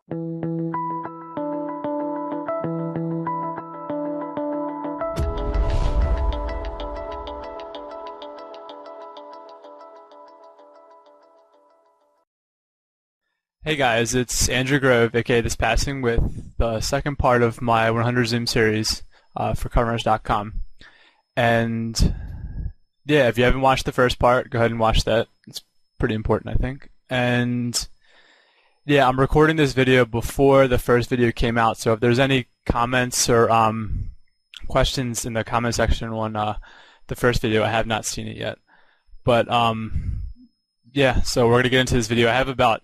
Hey guys, it's Andrew Grove, aka This Passing, with the second part of my 100 Zoom series for CardRunners.com. And yeah, if you haven't watched the first part, go ahead and watch that. It's pretty important, I think. And yeah, I'm recording this video before the first video came out, so if there's any comments or questions in the comment section on the first video, I have not seen it yet. But yeah, so we're going to get into this video. I have about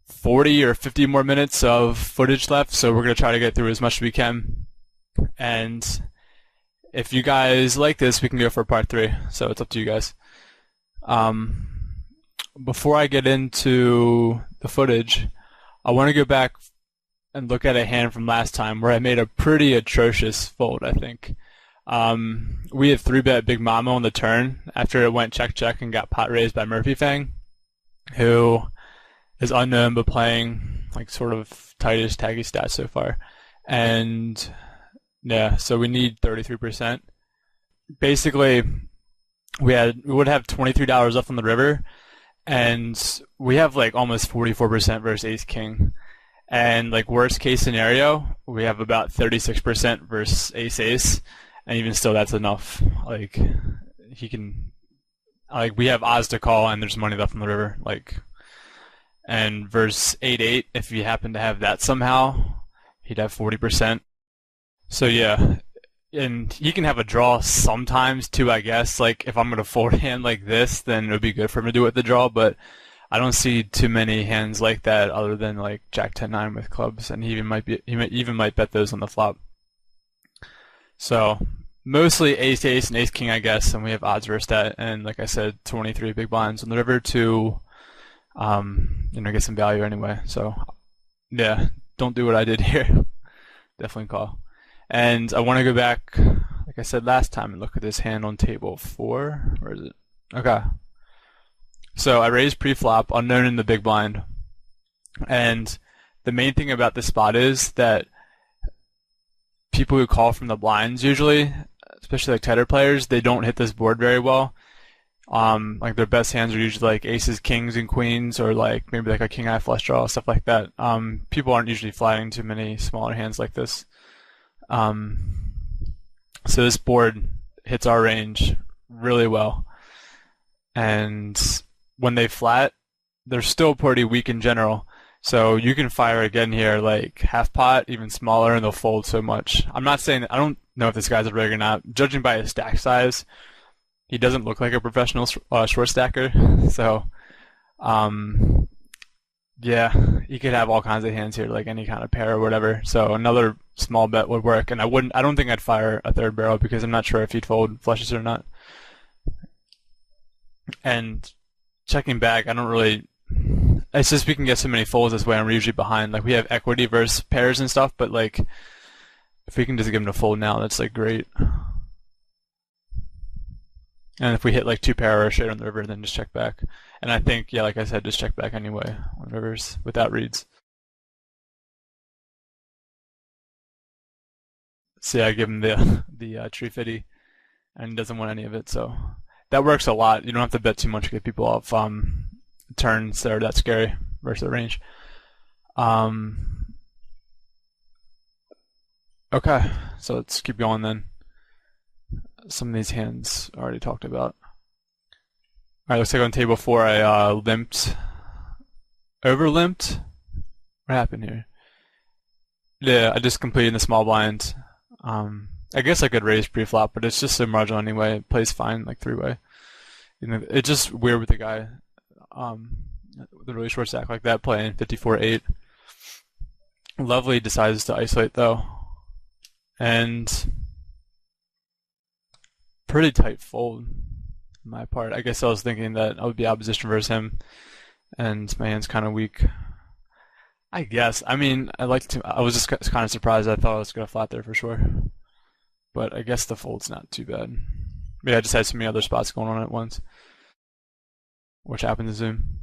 40 or 50 more minutes of footage left, so we're going to try to get through as much as we can. And if you guys like this, we can go for part 3, so it's up to you guys. Before I get into the footage, I want to go back and look at a hand from last time where I made a pretty atrocious fold, I think. We had 3-bet Big Mama on the turn after it went check-check and got pot raised by Murphy Fang, who is unknown but playing like sort of tightish taggy stats so far. And yeah, so we need 33%. Basically, we would have $23 left on the river, and we have like almost 44% versus Ace King. And like worst case scenario, we have about 36% versus Ace Ace, and even still that's enough. Like he can, like we have odds to call and there's money left on the river. And verse 8-8, if you happen to have that somehow, he'd have 40%. So yeah, and he can have a draw sometimes too, I guess. Like if I'm going to fold a hand like this, then it would be good for him to do it with the draw, but I don't see too many hands like that other than like Jack 10-9 with clubs, and he even might bet those on the flop. So mostly Ace Ace and Ace King, I guess, and we have odds versus that, and like I said, 23 big blinds on the river to get some value anyway. So yeah, don't do what I did here. Definitely call. And I want to go back, like I said last time, and look at this hand on table 4. Where is it? Okay. So I raised pre-flop, unknown in the big blind. And the main thing about this spot is that people who call from the blinds usually, especially like tighter players, they don't hit this board very well. Like their best hands are usually like aces, kings, and queens, or like maybe like a king eye flush draw, stuff like that. People aren't usually flatting too many smaller hands like this. So this board hits our range really well, and when they flat, they're still pretty weak in general. So you can fire again here, like half pot, even smaller, and they'll fold so much. I'm not saying, I don't know if this guy's a rig or not. Judging by his stack size, he doesn't look like a professional short stacker, so yeah, he could have all kinds of hands here, like any kind of pair or whatever. So another small bet would work, and I don't think I'd fire a third barrel because I'm not sure if he'd fold flushes or not. And checking back, I don't really. It's just we can get so many folds this way, and we're usually behind. Like we have equity versus pairs and stuff, but like if we can just give him a fold now, that's like great. And if we hit like 2 pair or a straight on the river, then just check back. And I think, yeah, like I said, just check back anyway on rivers without reads. So yeah, I give him the tree fitty, and he doesn't want any of it. So that works a lot. You don't have to bet too much to get people off turns that are that scary versus the range. Okay, so let's keep going then. Some of these hands I already talked about. Alright, looks like on table 4 I limped. Over-limped? What happened here? Yeah, I just completed the small blind. I guess I could raise pre-flop, but it's just so marginal anyway. It plays fine, like 3-way. It's just weird with the guy with a really short stack like that playing 54-8. Lovely decides to isolate though. And pretty tight fold on my part. I guess I was thinking that I would be opposition versus him, and my hand's kind of weak. I guess. I mean, I was just kind of surprised. I thought I was gonna flat there for sure, but I guess the fold's not too bad. Maybe I just had so many other spots going on at once, which happened to Zoom.